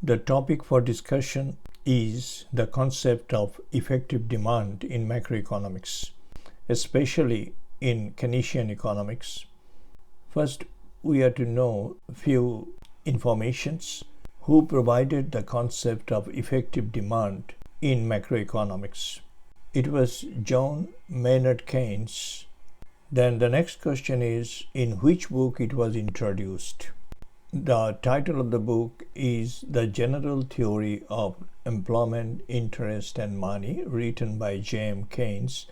The topic for discussion is the concept of effective demand in macroeconomics, especially in Keynesian economics. First, we are to know few informations who provided the concept of effective demand in macroeconomics. It was John Maynard Keynes. Then the next question is, in which book it was introduced? The title of the book is The General Theory of Employment, Interest and Money, written by J.M. Keynes.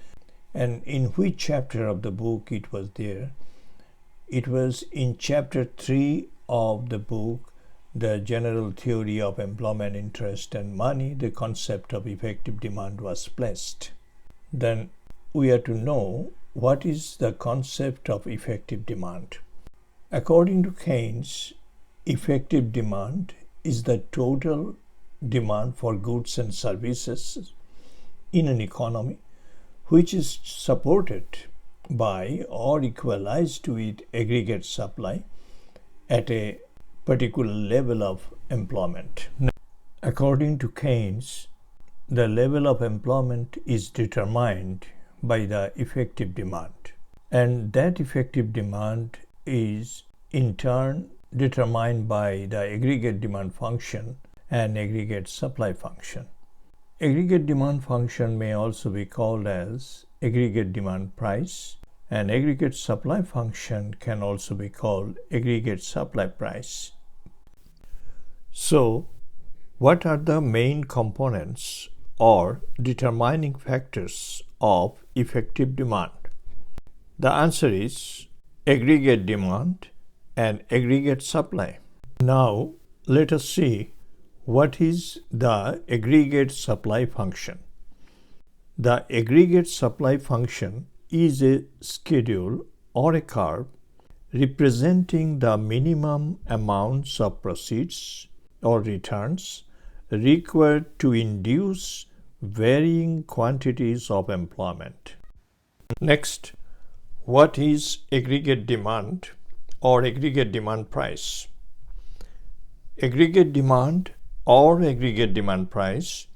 And in which chapter of the book it was there? It was in chapter 3 of the book, The General Theory of Employment, Interest and Money. The concept of effective demand was placed. Then we are to know what is the concept of effective demand. According to Keynes, effective demand is the total demand for goods and services in an economy which is supported by or equalized with aggregate supply at a particular level of employment. According to Keynes, the level of employment is determined by the effective demand, and that effective demand is in turn determined by the aggregate demand function and aggregate supply function. Aggregate demand function may also be called as aggregate demand price, and aggregate supply function can also be called aggregate supply price. So, what are the main components or determining factors of effective demand? The answer is aggregate demand and aggregate supply. Now, let us see what is the aggregate supply function. The aggregate supply function is a schedule or a curve representing the minimum amounts of proceeds or returns required to induce varying quantities of employment. Next, what is aggregate demand or aggregate demand price? Aggregate demand or aggregate demand price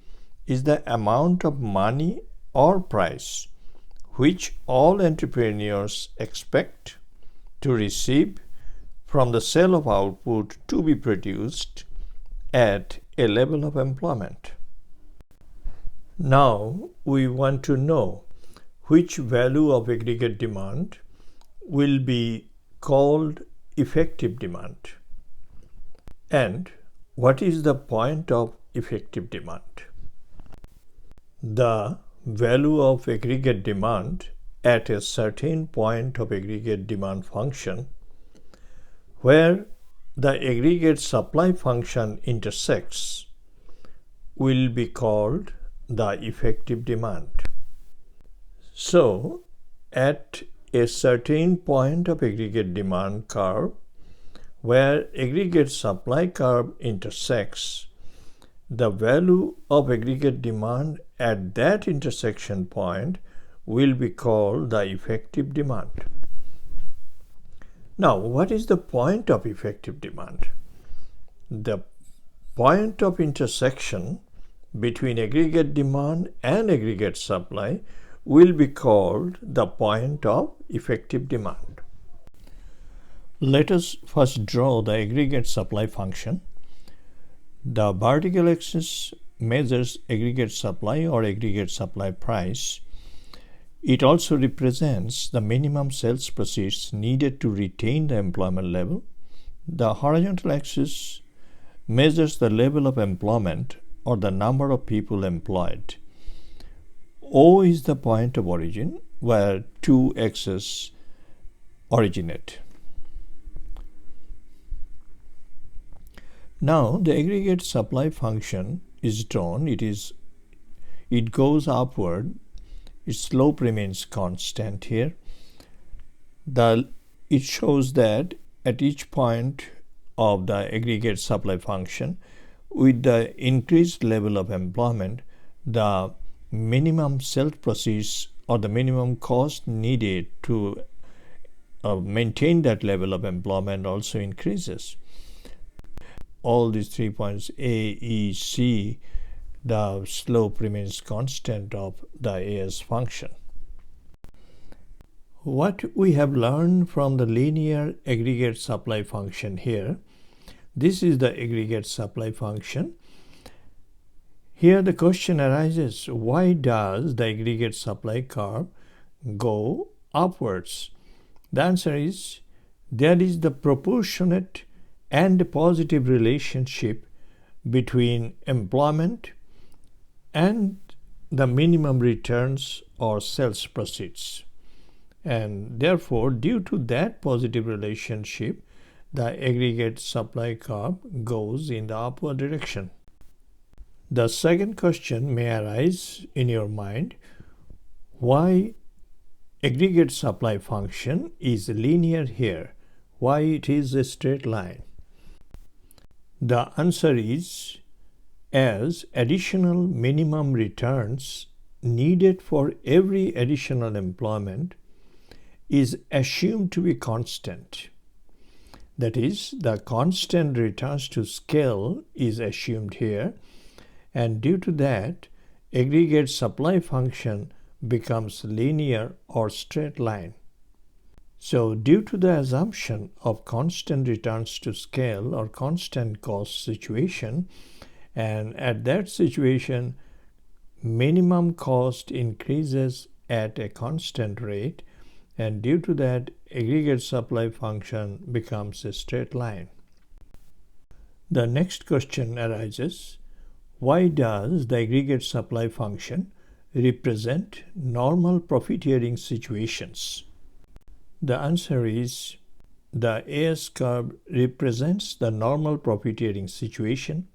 is the amount of money or price which all entrepreneurs expect to receive from the sale of output to be produced at a level of employment. Now we want to know which value of aggregate demand will be called effective demand, and what is the point of effective demand. The value of aggregate demand at a certain point of aggregate demand function where the aggregate supply function intersects will be called the effective demand. So, at a certain point of aggregate demand curve where aggregate supply curve intersects, the value of aggregate demand at that intersection point will be called the effective demand. Now, what is the point of effective demand? The point of intersection between aggregate demand and aggregate supply will be called the point of effective demand. Let us first draw the aggregate supply function. The vertical axis measures aggregate supply or aggregate supply price. It also represents the minimum sales proceeds needed to retain the employment level. The horizontal axis measures the level of employment or the number of people employed. O is the point of origin where two axes originate. Now the aggregate supply function is drawn. It goes upward. Its slope remains constant here. It shows that at each point of the aggregate supply function, with the increased level of employment, the minimum sales proceeds or the minimum cost needed to maintain that level of employment also increases. all these 3 points A, E, C, the slope remains constant of the AS function. What we have learned from the linear aggregate supply function here, this is the aggregate supply function. Here the question arises, why does the aggregate supply curve go upwards? The answer is, there is the proportionate and positive relationship between employment and the minimum returns or sales proceeds. And therefore, due to that positive relationship, the aggregate supply curve goes in the upward direction. The second question may arise in your mind, why aggregate supply function is linear here? Why it is a straight line? The answer is, as additional minimum returns needed for every additional employment is assumed to be constant. That is, the constant returns to scale is assumed here, and due to that, aggregate supply function becomes linear or straight line. So due to the assumption of constant returns to scale or constant cost situation, and at that situation, minimum cost increases at a constant rate, and due to that, aggregate supply function becomes a straight line. The next question arises, why does the aggregate supply function represent normal profiteering situations? The answer is, the AS curve represents the normal profiteering situation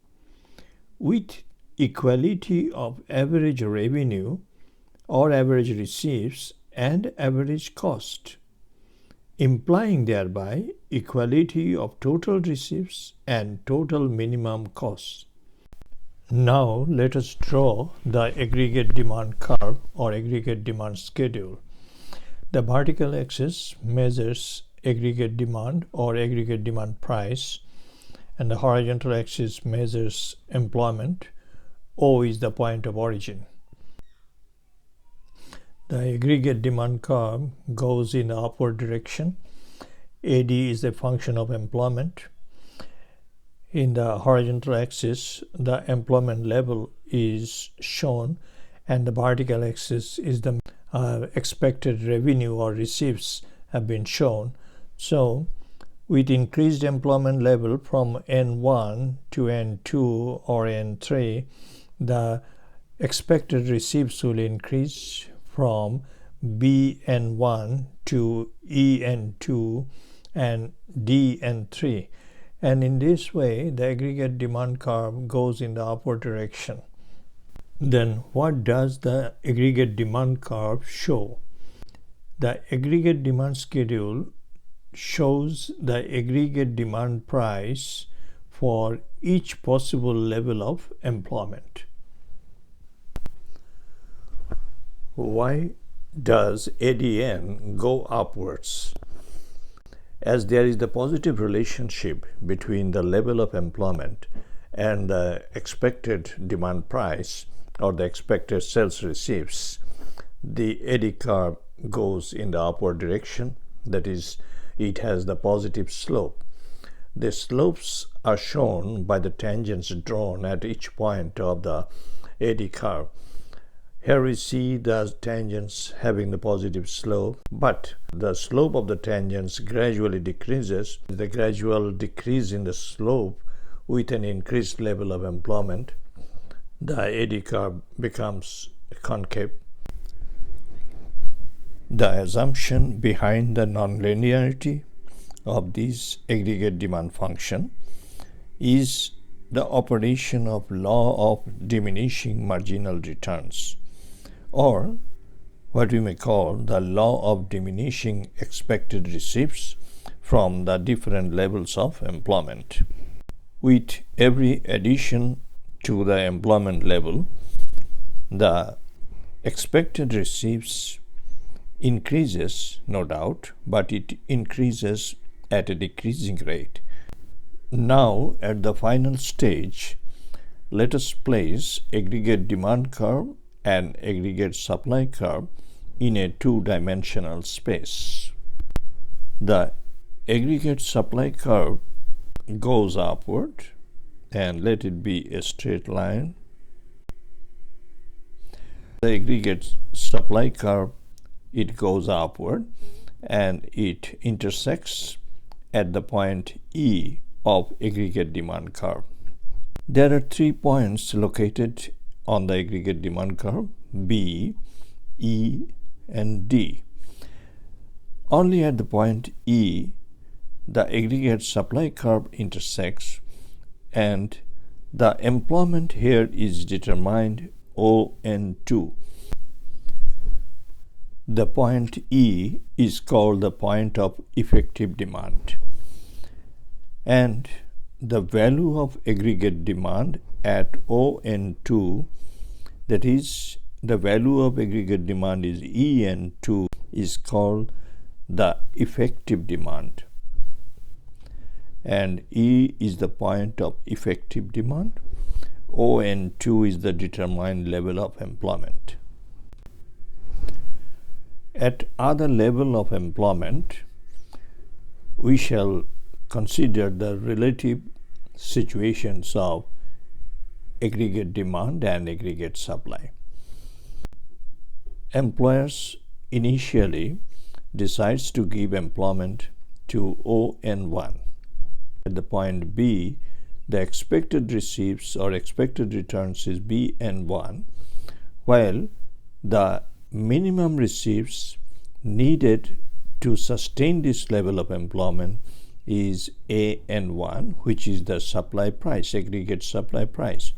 with equality of average revenue or average receipts and average cost, implying thereby equality of total receipts and total minimum costs. Now let us draw the aggregate demand curve or aggregate demand schedule. The vertical axis measures aggregate demand or aggregate demand price, and the horizontal axis measures employment. O is the point of origin. The aggregate demand curve goes in the upward direction. AD is a function of employment. In the horizontal axis, the employment level is shown, and the vertical axis is the expected revenue or receipts have been shown. So, with increased employment level from N1 to N2 or N3, the expected receipts will increase from BN1 to EN2 and DN3. And in this way, the aggregate demand curve goes in the upward direction. Then what does the aggregate demand curve show? The aggregate demand schedule shows the aggregate demand price for each possible level of employment. Why does ADN go upwards? As there is the positive relationship between the level of employment and the expected demand price or the expected sales receipts, the AD curve goes in the upward direction. That is, it has the positive slope. The slopes are shown by the tangents drawn at each point of the AD curve. Here we see the tangents having the positive slope, but the slope of the tangents gradually decreases. The gradual decrease in the slope with an increased level of employment, the AD curve becomes concave. The assumption behind the nonlinearity of this aggregate demand function is the operation of law of diminishing marginal returns, or what we may call the law of diminishing expected receipts from the different levels of employment. With every addition to the employment level, the expected receipts increases, no doubt, but it increases at a decreasing rate. Now, at the final stage, let us place aggregate demand curve and aggregate supply curve in a two-dimensional space. The aggregate supply curve goes upward, and let it be a straight line. The aggregate supply curve, it goes upward and it intersects at the point E of aggregate demand curve. There are 3 points located on the aggregate demand curve: B, E, and D. Only at the point E, the aggregate supply curve intersects, and the employment here is determined ON2. The point E is called the point of effective demand, and the value of aggregate demand at ON2, that is, the value of aggregate demand is EN2, is called the effective demand, and E is the point of effective demand. ON2 is the determined level of employment. At other level of employment, we shall consider the relative situations of aggregate demand and aggregate supply. Employers initially decides to give employment to ON1. At the point B, the expected receipts or expected returns is BN1, while the minimum receipts needed to sustain this level of employment is AN1, which is the supply price, aggregate supply price.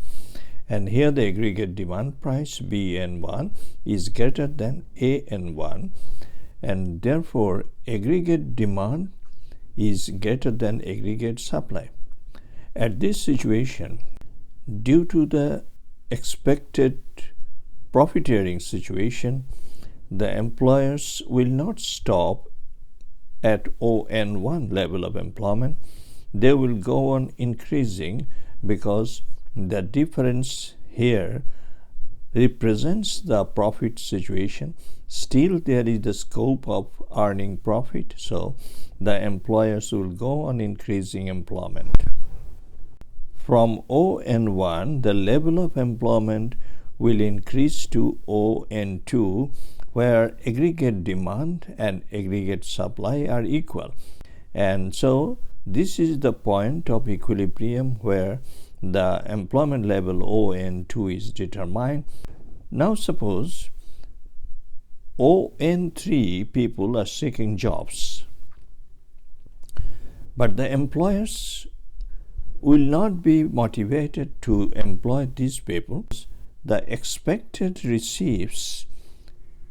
And here the aggregate demand price, BN1, is greater than AN1, and therefore aggregate demand is greater than aggregate supply. At this situation, due to the expected profiteering situation, the employers will not stop at ON1 level of employment. They will go on increasing, because the difference here represents the profit situation. Still there is the scope of earning profit, so the employers will go on increasing employment. From ON1, the level of employment will increase to ON2, where aggregate demand and aggregate supply are equal. And so this is the point of equilibrium where the employment level ON2 is determined. Now suppose ON3 people are seeking jobs, but the employers will not be motivated to employ these people. The expected receipts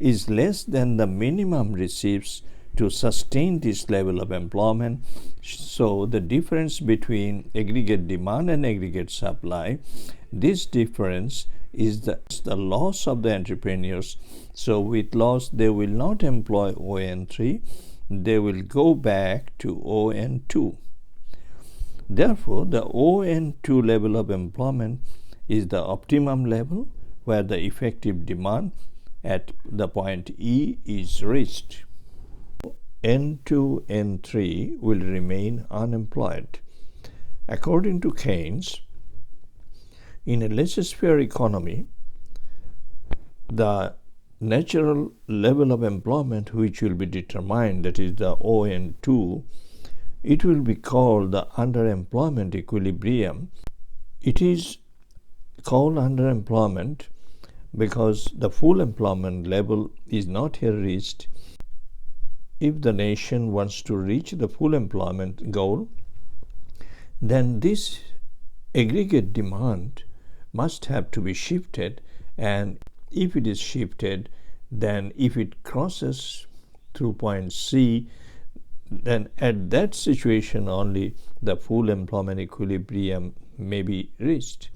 is less than the minimum receipts to sustain this level of employment. So the difference between aggregate demand and aggregate supply, this difference is the loss of the entrepreneurs. So with loss, they will not employ ON3, they will go back to ON2. Therefore, the ON2 level of employment is the optimum level where the effective demand at the point E is reached. N2, N3 will remain unemployed. According to Keynes, in a laissez-faire economy, the natural level of employment which will be determined, that is the ON2, it will be called the underemployment equilibrium. It is called underemployment because the full employment level is not here reached. If the nation wants to reach the full employment goal, then this aggregate demand must have to be shifted, and if it is shifted, then if it crosses through point C, then at that situation only the full employment equilibrium may be reached.